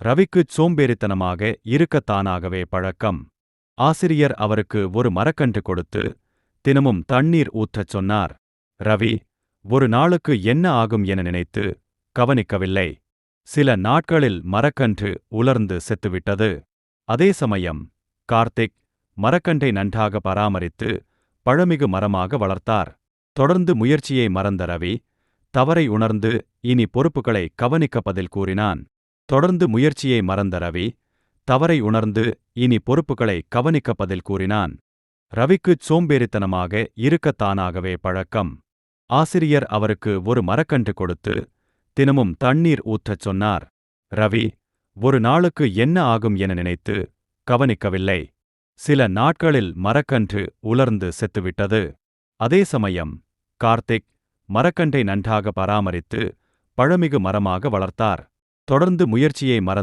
ரவிக்குச் சோம்பேறித்தனமாக இருக்கத் தானாகவே பழக்கம். ஆசிரியர் அவருக்கு ஒரு மரக்கன்று கொடுத்து தினமும் தண்ணீர் ஊற்றச் சொன்னார். ரவி ஒரு நாளுக்கு என்ன ஆகும் என நினைத்து கவனிக்கவில்லை. சில நாட்களில் மரக்கன்று உலர்ந்து செத்துவிட்டது. அதே சமயம் கார்த்திக் மரக்கன்றை நன்றாக பராமரித்து பழமிகு மரமாக வளர்த்தார். தொடர்ந்து முயற்சியை மறந்த ரவி தவறை உணர்ந்து இனி பொறுப்புகளை கவனிக்க பதில் கூறினான். தொடர்ந்து முயற்சியை மறந்த ரவி தவறை உணர்ந்து இனி பொறுப்புகளை கவனிக்க பதில் கூறினான். ரவிக்குச் சோம்பேறித்தனமாக இருக்கத் தானாகவே பழக்கம். ஆசிரியர் அவருக்கு ஒரு மரக்கன்று கொடுத்து தினமும் தண்ணீர் ஊற்றச் சொன்னார். ரவி ஒரு நாளுக்கு என்ன ஆகும் என நினைத்து கவனிக்கவில்லை. சில நாட்களில் மரக்கன்று உலர்ந்து செத்துவிட்டது. அதே சமயம் கார்த்திக் மரக்கன்றை நன்றாக பராமரித்து பழமிகு மரமாக வளர்த்தார். தொடர்ந்து முயற்சியை மறந்த